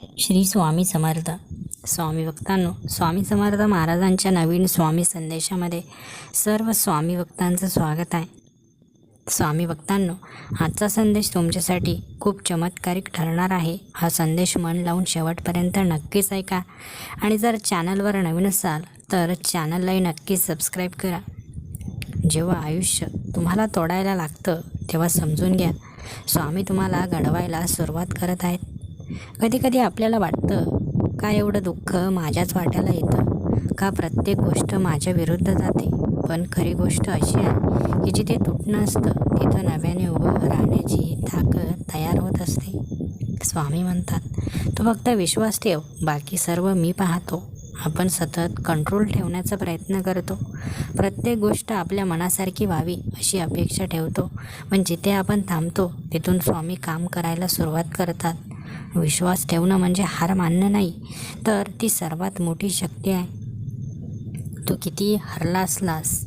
श्री स्वामी समर्थ. स्वामी भक्तांनो, स्वामी समर्थ महाराजांच्या नवीन स्वामी संदेशामध्ये सर्व स्वामी भक्तांचं स्वागत आहे. स्वामी भक्तांनो, आजचा संदेश तुमच्यासाठी खूप चमत्कारिक ठरणार आहे. हा संदेश मन लावून शेवटपर्यंत नक्कीच ऐका आणि जर चॅनलवर नवीन असाल तर चॅनललाही नक्कीच सबस्क्राईब करा. जेव्हा आयुष्य तुम्हाला तोडायला लागतं तेव्हा समजून घ्या, स्वामी तुम्हाला घडवायला सुरुवात करत आहेत. कधी आपल्याला वाटतं, का एवढं दुःख माझ्याच वाट्याला येतं, का प्रत्येक गोष्ट माझ्या विरुद्ध जाते. पण खरी गोष्ट अशी आहे की जिथे तुटणं असतं तिथं नव्याने उभं राहण्याची ताकद तयार होत असते. स्वामी म्हणतात, तू फक्त विश्वास ठेव, बाकी सर्व मी पाहतो. आपण सतत कंट्रोल ठेवण्याचा प्रयत्न करतो. प्रत्येक गोष्ट आपल्या मनासारखी व्हावी अशी अपेक्षा ठेवतो. पण जिथे आपण थांबतो तिथून स्वामी काम करायला सुरुवात करतात. विश्वास ठेवणं म्हणजे हार मानणं नाही, तर ती सर्वात मोठी शक्ती आहे. तू किती हरला असलास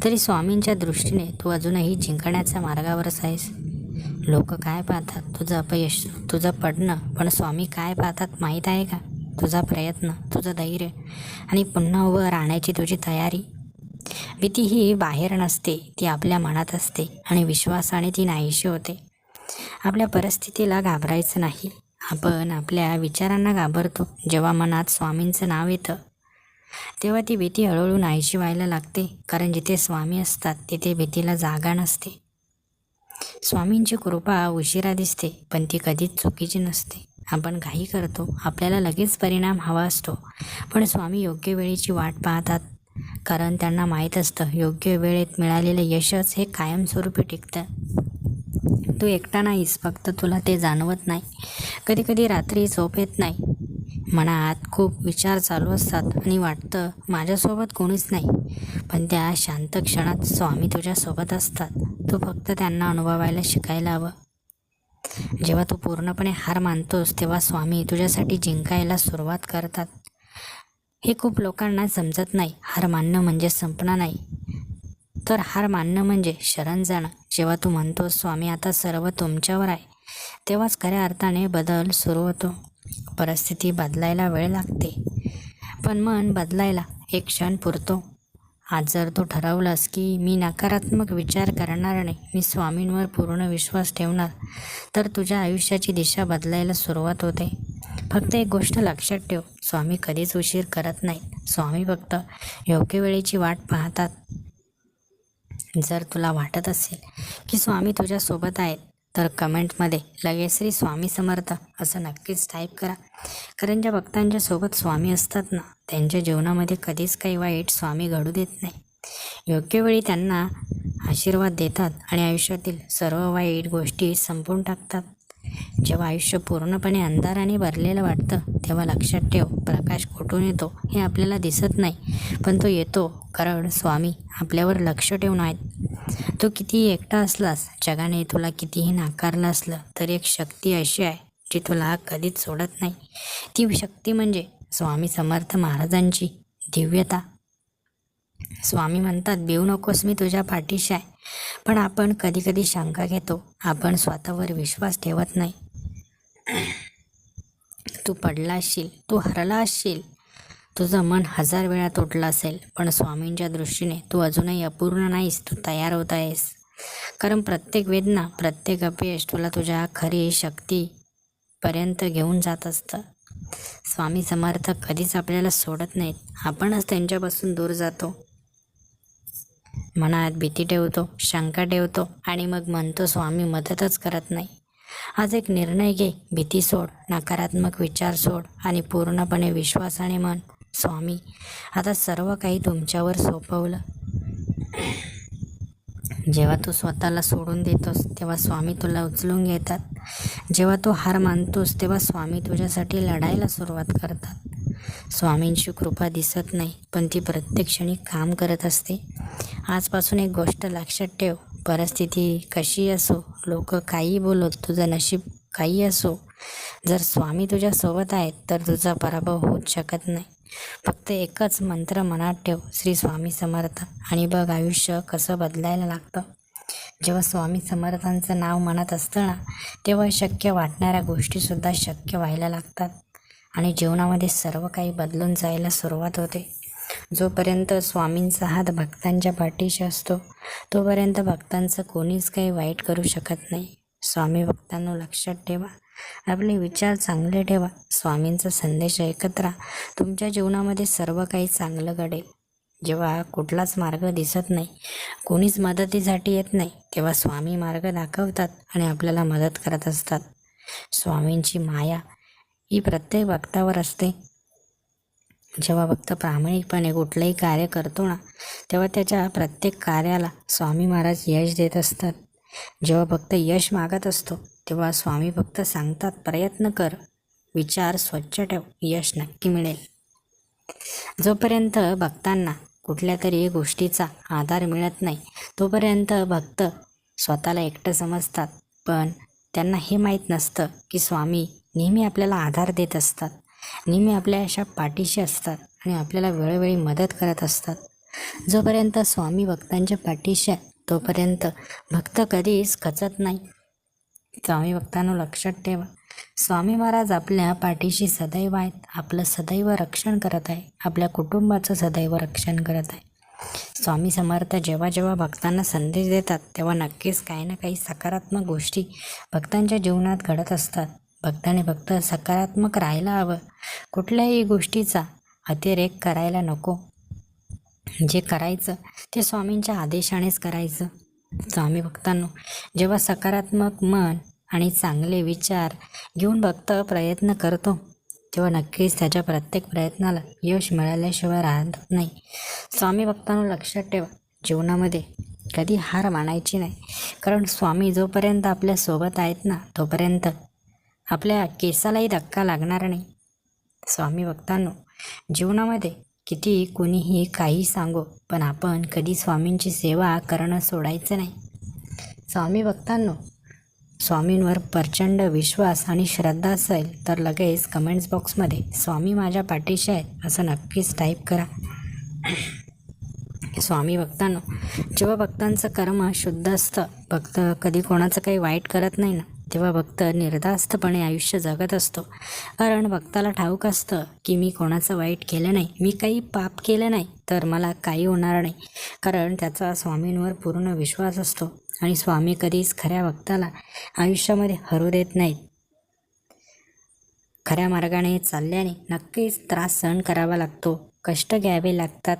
तरी स्वामींच्या दृष्टीने तू अजूनही जिंकण्याच्या मार्गावरच आहेस. लोक काय पाहतात? तुझं अपयश, तुझं पडणं. पण स्वामी काय पाहतात माहीत आहे का? तुझा प्रयत्न, तुझं धैर्य आणि पुन्हा उभं राहण्याची तुझी तयारी. भीती ही बाहेर नसते, ती आपल्या मनात असते आणि विश्वासाने ती नाहीशी होते. आपल्या परिस्थितीला घाबरायचं नाही, आपण आपल्या विचारांना घाबरतो. जेव्हा मनात स्वामींचं नाव येतं तेव्हा ती भीती हळूहळू नाहीशी व्हायला लागते. कारण जिथे स्वामी असतात तिथे भीतीला जागा नसते. स्वामींची कृपा उशिरा दिसते, पण ती कधीच चुकीची नसते. आपण घाई करतो, आपल्याला लगेच परिणाम हवा असतो, पण स्वामी योग्य वेळेची वाट पाहतात. कारण त्यांना माहीत असतं, योग्य वेळेत मिळालेलं यशच हे कायमस्वरूपी टिकतं. तू एकटा नाहीस, फक्त तुला ते जाणवत नाही. कधी रात्री झोप येत नाही, मनात खूप विचार चालू असतात आणि वाटतं माझ्यासोबत कोणीच नाही. पण त्या शांत क्षणात स्वामी तुझ्यासोबत असतात. तू फक्त त्यांना अनुभवायला शिकायला हवं. जेव्हा तू पूर्णपणे हार मानतोस तेव्हा स्वामी तुझ्यासाठी जिंकायला सुरुवात करतात. हे खूप लोकांना समजत नाही. हार मानणं म्हणजे संपणं नाही, तर हार मानणं म्हणजे शरण जाणं. जेव्हा तू म्हणतोस स्वामी आता सर्व तुमच्यावर आहे, तेव्हाच खऱ्या अर्थाने बदल सुरू होतो. परिस्थिती बदलायला वेळ लागते, पण मन बदलायला एक क्षण पुरतो. आज जर तू ठरवलंस की मी नकारात्मक विचार करणार नाही, मी स्वामींवर पूर्ण विश्वास ठेवणार, तर तुझ्या आयुष्याची दिशा बदलायला सुरुवात होते. फक्त एक गोष्ट लक्षात ठेव, स्वामी कधीच उशीर करत नाहीत. स्वामी फक्त योग्य वेळेची वाट पाहतात. जर तुला वाटत असेल की स्वामी तुझ्यासोबत आहेत तर कमेंटमध्ये लगेच श्री स्वामी समर्थ असं नक्कीच टाईप करा. कारण ज्या भक्तांच्या सोबत स्वामी असतात ना, त्यांच्या जीवनामध्ये कधीच काही वाईट स्वामी घडू देत नाही. योग्य वेळी त्यांना आशीर्वाद देतात आणि आयुष्यातील सर्व वाईट गोष्टी संपवून टाकतात. जेव्हा आयुष्य पूर्णपणे अंधाराने भरलेलं वाटतं तेव्हा लक्षात ठेव, प्रकाश कुठून येतो हे आपल्याला दिसत नाही, पण तो येतो कारण स्वामी आपल्यावर लक्ष ठेवून आहेत. तू कितीही एकटा असलास, जगाने तुला कितीही नाकारलं असलं, तरी एक शक्ती अशी आहे जी तुला कधीच सोडत नाही. ती शक्ती म्हणजे स्वामी समर्थ महाराजांची दिव्यता. स्वामी म्हणतात, भिवू नकोस, मी तुझ्या पाठीशी आहे. पण आपण कधी शंका घेतो, आपण स्वतःवर विश्वास ठेवत नाही. तू पडला असशील, तू हरला असशील, तुझं मन 1000 वेळा तोडलं असेल, पण स्वामींच्या दृष्टीने तू अजूनही अपूर्ण नाहीस, तू तयार होत आहेस. कारण प्रत्येक वेदना, प्रत्येक अपयश तुला तुझ्या खरी शक्तीपर्यंत घेऊन जात असतं. स्वामी समर्थ कधीच आपल्याला सोडत नाहीत, आपणच त्यांच्यापासून दूर जातो. मनात भीती ठेवतो, शंका ठेवतो आणि मग म्हणतो स्वामी मदतच करत नाही. आज एक निर्णय घे, भीती सोड, नकारात्मक विचार सोड आणि पूर्णपणे विश्वासाने म्हण, स्वामी आता सर्व काही तुमच्यावर सोपवलं. जेव्हा तू स्वतःला सोडून देतोस तेव्हा स्वामी तुला उचलून घेतात. जेव्हा तू हार मानतोस तेव्हा स्वामी तुझ्यासाठी लढायला सुरुवात करतात. स्वामींची कृपा दिसत नाही, पण ती प्रत्येक क्षणी काम करत असते. आजपासून एक गोष्ट लक्षात ठेव, परिस्थिती कशी असो, लोक काही बोलत, तुझं नशीब काही असो, जर स्वामी तुझ्यासोबत आहेत तर तुझा पराभव होऊच शकत नाही. फक्त एकच मंत्र मनात ठेव, श्री स्वामी समर्थ, आणि बघ आयुष्य कसं बदलायला लागतं. जेव्हा स्वामी समर्थांचं नाव मनात असतं ना, तेव्हा शक्य वाटणाऱ्या गोष्टीसुद्धा शक्य व्हायला लागतात. आणि जीवनामध्ये सर्व काही बदलून जायला सुरुवात होते. जोपर्यंत स्वामींचा हात भक्तांच्या पाठीशी असतो तोपर्यंत भक्तांचं कोणीच काही वाईट करू शकत नाही. स्वामी भक्तांनो, लक्षात ठेवा, आपले विचार चांगले ठेवा, स्वामींचा संदेश ऐकत राहा. तुमच्या जीवनामध्ये सर्व काही चांगलं घडेल. जेव्हा कुठलाच मार्ग दिसत नाही, कोणीच मदतीसाठी येत नाही, तेव्हा स्वामी मार्ग दाखवतात आणि आपल्याला मदत करत असतात. स्वामींची माया ही प्रत्येक भक्तावर असते. जेव्हा भक्त प्रामाणिकपणे कुठलंही कार्य करतो ना, तेव्हा त्याच्या प्रत्येक कार्याला स्वामी महाराज यश देत असतात. जेव्हा भक्त यश मागत असतो तेव्हा स्वामी भक्त सांगतात, प्रयत्न कर, विचार स्वच्छ ठेव, यश नक्की मिळेल. जोपर्यंत भक्तांना कुठल्या तरी गोष्टीचा आधार मिळत नाही तोपर्यंत भक्त स्वतःला एकटं समजतात. पण त्यांना हे माहीत नसतं की स्वामी नेहमी आपल्याला आधार देत असतात, नेहमी आपल्या अशा पाठीशी असतात आणि आपल्याला वेळोवेळी मदत करत असतात. जोपर्यंत स्वामी भक्तांच्या पाठीशी आहे तोपर्यंत भक्त कधीच खचत नाही. स्वामी भक्तांनो, लक्षात ठेवा, स्वामी महाराज आपल्या पाठीशी सदैव आहेत. आपलं सदैव रक्षण करत आहे, आपल्या कुटुंबाचं सदैव रक्षण करत आहे. स्वामी समर्थ जेव्हा जेव्हा भक्तांना संदेश देतात तेव्हा नक्कीच काही ना काही सकारात्मक गोष्टी भक्तांच्या जीवनात घडत असतात. भक्ताने फक्त सकारात्मक राहायला हवं, कुठल्याही गोष्टीचा अतिरेक करायला नको. जे करायचं ते स्वामींच्या आदेशानेच करायचं. स्वामी भक्तांनो, जेव्हा सकारात्मक मन आणि चांगले विचार घेऊन भक्त प्रयत्न करतो तेव्हा नक्कीच त्याच्या प्रत्येक प्रयत्नाला यश मिळाल्याशिवाय राहत नाही. स्वामी भक्तांनो, लक्षात ठेवा, जीवनामध्ये कधी हार मानायची नाही. कारण स्वामी जोपर्यंत आपल्यासोबत आहेत ना तोपर्यंत आपल्या केसालाही धक्का लागणार नाही. स्वामी भक्तांनो, जीवनामध्ये किती कोणीही काही सांगो, पण आपण कधी स्वामींची सेवा करणं सोडायचं नाही. स्वामी भक्तांनो, स्वामींवर प्रचंड विश्वास आणि श्रद्धा असेल तर लगेच कमेंट्स बॉक्समध्ये स्वामी माझ्या पाठीशी आहेत असं नक्कीच टाईप करा. स्वामी भक्तांनो, जेव्हा भक्तांचं कर्म शुद्ध असतं, भक्त कधी कोणाचं काही वाईट करत नाही ना, तेव्हा भक्त निर्धास्तपणे आयुष्य जगत असतो. कारण भक्ताला ठाऊक असतं की मी कोणाचं वाईट केलं नाही, मी काही पाप केलं नाही तर मला काही होणार नाही. कारण त्याचा स्वामींवर पूर्ण विश्वास असतो आणि स्वामी कधीच खऱ्या भक्ताला आयुष्यामध्ये हरू देत नाहीत. खऱ्या मार्गाने चालल्याने नक्कीच त्रास सहन करावा लागतो, कष्ट घ्यावे लागतात.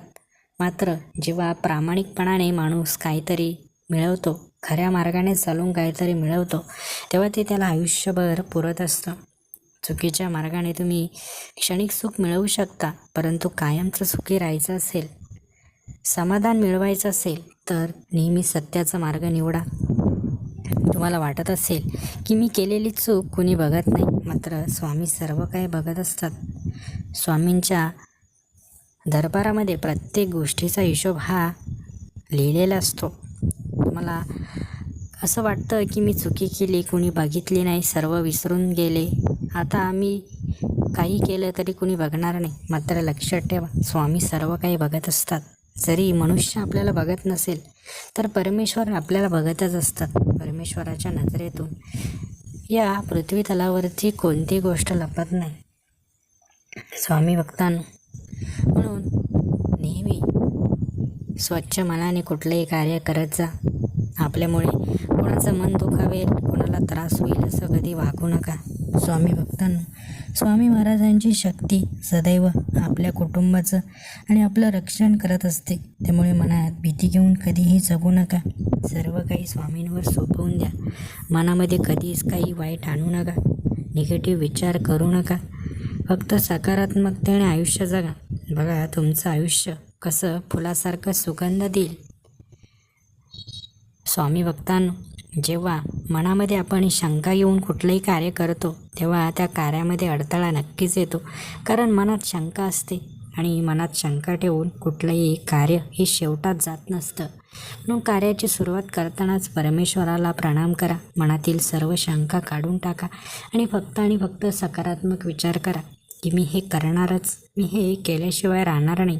मात्र जेव्हा प्रामाणिकपणाने माणूस काहीतरी मिळवतो, खऱ्या मार्गाने चालून काहीतरी मिळवतो, तेव्हा ते त्याला आयुष्यभर पुरत असतं. चुकीच्या मार्गाने तुम्ही क्षणिक सुख मिळवू शकता, परंतु कायमचं सुखी राहायचं असेल, समाधान मिळवायचं असेल तर नेहमी सत्याचा मार्ग निवडा. तुम्हाला वाटत असेल की मी केलेली चूक कोणी बघत नाही, मात्र स्वामी सर्व काही बघत असतात. स्वामींच्या दरबारामध्ये प्रत्येक गोष्टीचा हिशोब हा लिहिलेला असतो. तुम्हाला असं वाटतं की मी चुकी केली, कोणी बघितली नाही, सर्व विसरून गेले, आता मी काही केलं तरी कोणी बघणार नाही. मात्र लक्षात ठेवा, स्वामी सर्व काही बघत असतात. जरी मनुष्य आपल्याला बघत नसेल तर परमेश्वर आपल्याला बघतच असतात. परमेश्वराच्या नजरेतून या पृथ्वी तलावरची कोणती गोष्ट लपत नाही. स्वामी भक्तांनो, म्हणून नेहमी स्वच्छ मनाने कुठलेही कार्य करत जा. आपल्यामुळे कोणाचं मन दुखावेल, कोणाला त्रास होईल असं कधी वागू नका. स्वामी भक्तांनो, स्वामी महाराजांची शक्ती सदैव आपल्या कुटुंबाचं आणि आपलं रक्षण करत असते. त्यामुळे मनात भीती घेऊन कधीही जगू नका. सर्व काही स्वामींवर सोपवून द्या. मनामध्ये कधीच काही वाईट आणू नका, निगेटिव्ह विचार करू नका. फक्त सकारात्मकतेने आयुष्य जगा. बघा, तुमचं आयुष्य कसं फुलासारखं सुगंध देईल. स्वामी भक्तांनो, जेव्हा मनामध्ये आपण शंका येऊन कुठलंही कार्य करतो तेव्हा त्या कार्यामध्ये अडथळा नक्कीच येतो. कारण मनात शंका असते आणि मनात शंका ठेवून कुठलंही कार्य हे शेवटात जात नसतं. म्हणून कार्याची सुरुवात करतानाच परमेश्वराला प्रणाम करा, मनातील सर्व शंका काढून टाका आणि फक्त सकारात्मक विचार करा की मी हे करणारच, मी हे केल्याशिवाय राहणार नाही.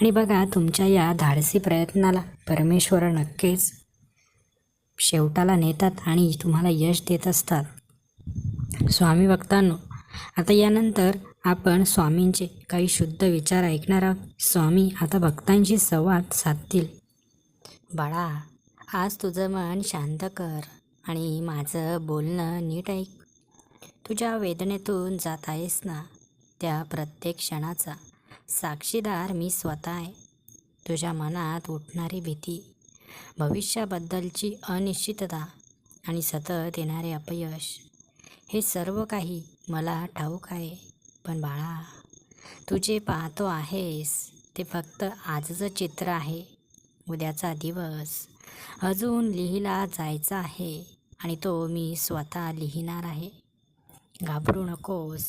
आणि बघा, तुमच्या या धाडसी प्रयत्नाला परमेश्वर नक्कीच शेवटाला नेतात आणि तुम्हाला यश देत असतात. स्वामी भक्तांनो, आता यानंतर आपण स्वामींचे काही शुद्ध विचार ऐकणार आहोत. स्वामी आता भक्तांशी संवाद साधतील. बाळा, आज तुझं मन शांत कर आणि माझं बोलणं नीट ऐक. तुझ्या वेदनेतून जात आहेस ना, त्या प्रत्येक क्षणाचा साक्षीदार मी स्वतः आहे. तुझ्या मनात उठणारी भीती, भविष्याबद्दलची अनिश्चितता आणि सतत येणारे अपयश, हे सर्व काही मला ठाऊक आहे. पण बाळा, तू जे पाहतो आहेस ते फक्त आजचं चित्र आहे. उद्याचा दिवस अजून लिहिला जायचा आहे आणि तो मी स्वतः लिहिणार आहे. घाबरू नकोस.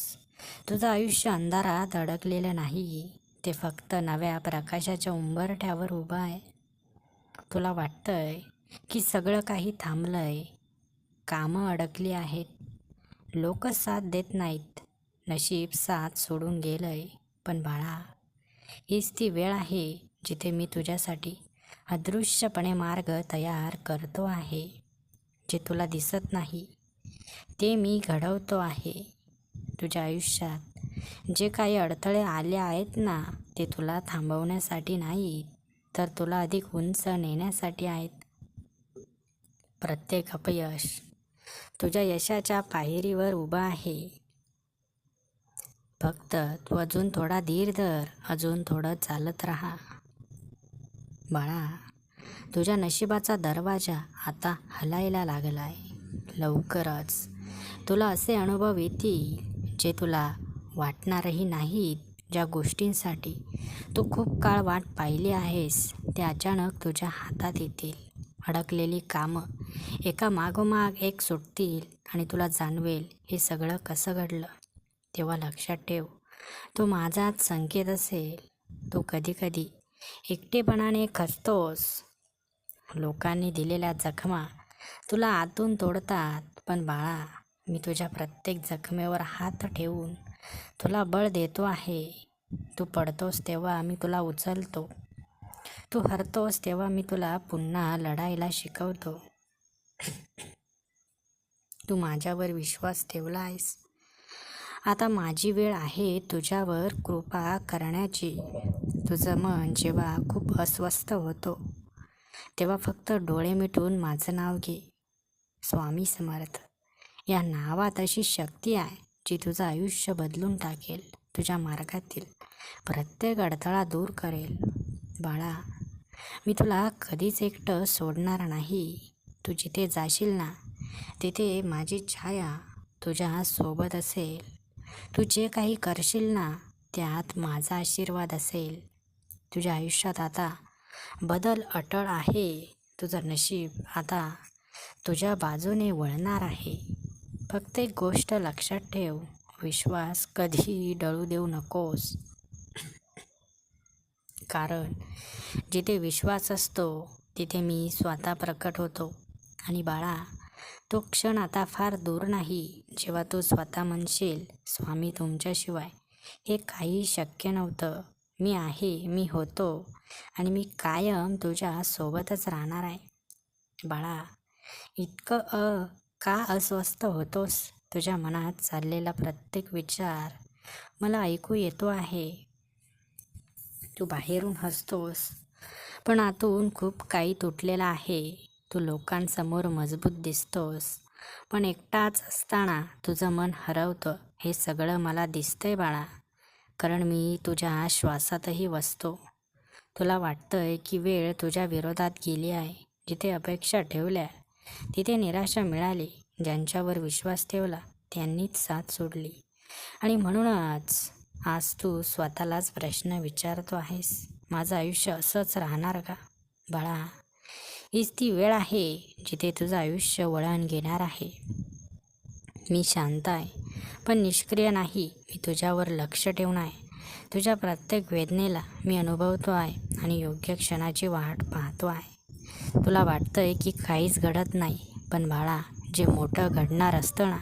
तुझं आयुष्य अंधारात अडकलेलं नाही, ते फक्त नव्या प्रकाशाच्या उंबरठ्यावर उभं आहे. तुला वाटतंय की सगळं काही थांबलंय, कामं अडकली आहेत, लोक साथ देत नाहीत, नशीब साथ सोडून गेलंय. पण बाळा, हीच ती वेळ आहे जिथे मी तुझ्यासाठी अदृश्यपणे मार्ग तयार करतो आहे. जे तुला दिसत नाही ते मी घडवतो आहे. तुझ्या आयुष्यात जे काही अडथळे आले आहेत ना, ते तुला थांबवण्यासाठी नाही, तर तुला अधिक उंच नेण्यासाठी आहेत. प्रत्येक अपयश तुझ्या यशाच्या पायरीवर उभा आहे. फक्त तू अजून थोडा धीर धर, अजून थोडं चालत राहा. बाळा, तुझ्या नशिबाचा दरवाजा आता हलायला लागलाय. लवकरच तुला असे अनुभव येतील जे तुला वाटणारही नाहीत. ज्या गोष्टींसाठी तू खूप काळ वाट पाहिली आहेस ते अचानक तुझ्या हातात येतील. अडकलेली कामं एका मागोमाग एक सुटतील आणि तुला जाणवेल हे सगळं कसं घडलं. तेव्हा लक्षात ठेव, तो माझाच संकेत असेल. तू कधीकधी एकटेपणाने खचतोस. लोकांनी दिलेल्या जखमा तुला आतून तोडतात. पण बाळा, मी तुझ्या प्रत्येक जखमेवर हात ठेवून तुला बळ देतो आहे. तू पडतोस तेव्हा मी तुला उचलतो. तू हरतोस तेव्हा मी तुला पुन्हा लढायला शिकवतो. तू माझ्यावर विश्वास ठेवला आहेस. आता माझी वेळ आहे तुझ्यावर कृपा करण्याची. तुझं मन जेव्हा खूप अस्वस्थ होतो तेव्हा फक्त डोळे मिटून माझं नाव घे, स्वामी समर्थ. या नावात अशी शक्ती आहे जी तुझं आयुष्य बदलून टाकेल, तुझ्या मार्गातील प्रत्येक अडथळा दूर करेल. बाळा, मी तुला कधीच एकटं सोडणार नाही. तू जिथे जाशील ना, तिथे माझी छाया तुझ्या सोबत असेल. तू जे काही करशील ना, त्यात माझा आशीर्वाद असेल. तुझ्या आयुष्यात आता बदल अटळ आहे. तुझं नशीब आता तुझ्या बाजूने वळणार आहे. फक्त एक गोष्ट लक्षात ठेव, विश्वास कधीही डळू देऊ नकोस. कारण जिथे विश्वास असतो तिथे मी स्वतः प्रकट होतो. आणि बाळा, तो क्षण आता फार दूर नाही जेव्हा तू स्वतः म्हणशील, स्वामी तुमच्याशिवाय हे काही शक्य नव्हतं. मी आहे, मी होतो आणि मी कायम तुझ्या सोबतच राहणार आहे. बाळा, इतकं का अस्वस्थ होतोस? तुझ्या मनात चाललेला प्रत्येक विचार मला ऐकू येतो आहे. तू बाहेरून हसतोस पण आतून खूप काही तुटलेलं आहे. तू लोकांसमोर मजबूत दिसतोस पण एकटाच असताना तुझं मन हरवतं. हे सगळं मला दिसतंय बाळा, कारण मी तुझ्या श्वासातही वसतो. तुला वाटतंय की वेळ तुझ्या विरोधात गेली आहे. जिथे अपेक्षा ठेवल्या तिथे निराशा मिळाली. ज्यांच्यावर विश्वास ठेवला त्यांनीच साथ सोडली. आणि म्हणूनच आज तू स्वतःलाच प्रश्न विचारतो आहेस, माझं आयुष्य असंच राहणार का? बाळा, हीच ती वेळ आहे जिथे तुझं आयुष्य वळण घेणार आहे. मी शांत आहे पण निष्क्रिय नाही. मी तुझ्यावर लक्ष ठेवून आहे. तुझ्या प्रत्येक वेदनेला मी अनुभवतो आहे आणि योग्य क्षणाची वाट पाहतो आहे. तुला वाटतंय की काहीच घडत नाही, पण बाळा, जे मोठं घडणार असतं ना,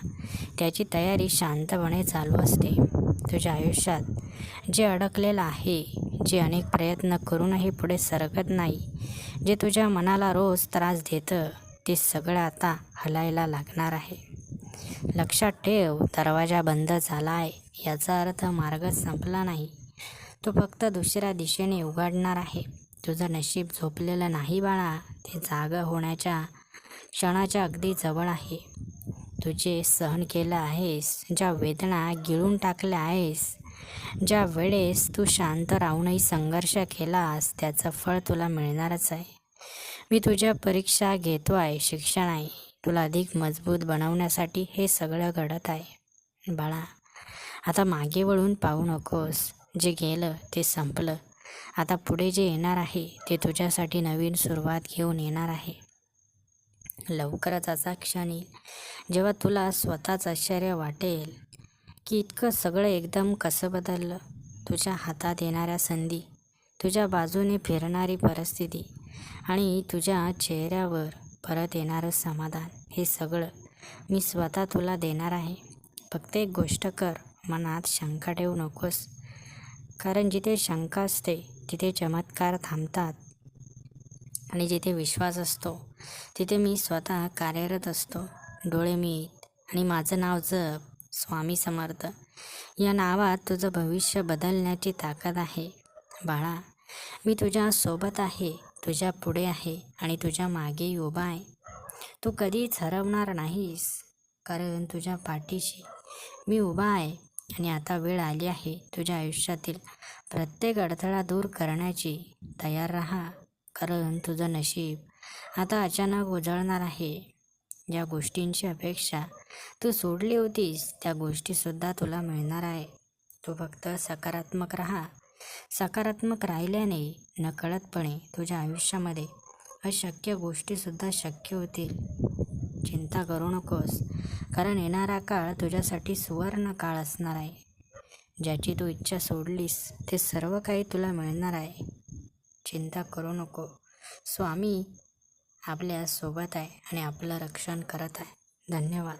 त्याची तयारी शांतपणे चालू असते. तुझ्या आयुष्यात जे अडकलेलं आहे, जे अनेक प्रयत्न करूनही पुढे सरकत नाही, जे तुझ्या मनाला रोज त्रास देतं, ते सगळं आता हलायला लागणार आहे. लक्षात ठेव, दरवाजा बंद झाला आहे याचा अर्थ मार्गच संपला नाही. तो फक्त दुसऱ्या दिशेने उघडणार आहे. तुझं नशीब झोपलेलं नाही बाळा, ते जागा होण्याच्या क्षणाच्या अगदी जवळ आहे. तू जे सहन केलं आहेस, ज्या वेदना गिळून टाकल्या आहेस, ज्या वेळेस तू शांत राहूनही संघर्ष केलास, त्याचं फळ तुला मिळणारच आहे. मी तुझ्या परीक्षा घेतो आहे, शिक्षण आहे. तुला अधिक मजबूत बनवण्यासाठी हे सगळं घडत आहे. बाळा, आता मागे वळून पाहू नकोस. जे गेलं ते संपलं. आता पुढे जे येणार आहे ते तुझ्यासाठी नवीन सुरुवात घेऊन येणार आहे. लवकरच असा क्षण येईल जेव्हा तुला स्वतःच आश्चर्य वाटेल की इतकं सगळं एकदम कसं बदललं. तुझ्या हातात येणाऱ्या संधी, तुझ्या बाजूने फिरणारी परिस्थिती आणि तुझ्या चेहऱ्यावर परत येणारं समाधान, हे सगळं मी स्वतः तुला देणार आहे. फक्त एक गोष्ट कर, मनात शंका ठेवू नकोस. कारण जिथे शंका असते तिथे चमत्कार थांबतात आणि जिथे विश्वास असतो तिथे मी स्वतः कार्यरत असतो. डोळे मीट आणि माझं नाव जप, स्वामी समर्थ. या नावात तुझं भविष्य बदलण्याची ताकद आहे. बाळा, मी तुझ्या सोबत आहे, तुझ्या पुढे आहे आणि तुझ्या मागेही उभा आहे. तू कधीच हरवणार नाहीस, कारण तुझ्या पाठीशी मी उभा आहे. आणि आता वेळ आली आहे तुझ्या आयुष्यातील प्रत्येक अडथळा दूर करण्याची. तयार राहा, कारण तुझं नशीब आता अचानक उजळणार आहे. ज्या गोष्टींची अपेक्षा तू सोडली होतीस त्या गोष्टीसुद्धा तुला मिळणार आहे. तू फक्त सकारात्मक राहा. सकारात्मक राहिल्याने नकळतपणे तुझ्या आयुष्यामध्ये अशक्य गोष्टीसुद्धा शक्य होतील. चिंता करू नकोस, कारण येणारा काळ तुझ्यासाठी सुवर्ण काळ असणार आहे. ज्याची तू इच्छा सोडलीस ते सर्व काही तुला मिळणार आहे. चिंता करू नको. स्वामी आपल्या सोबत आहे आणि आपलं रक्षण करत आहे. धन्यवाद.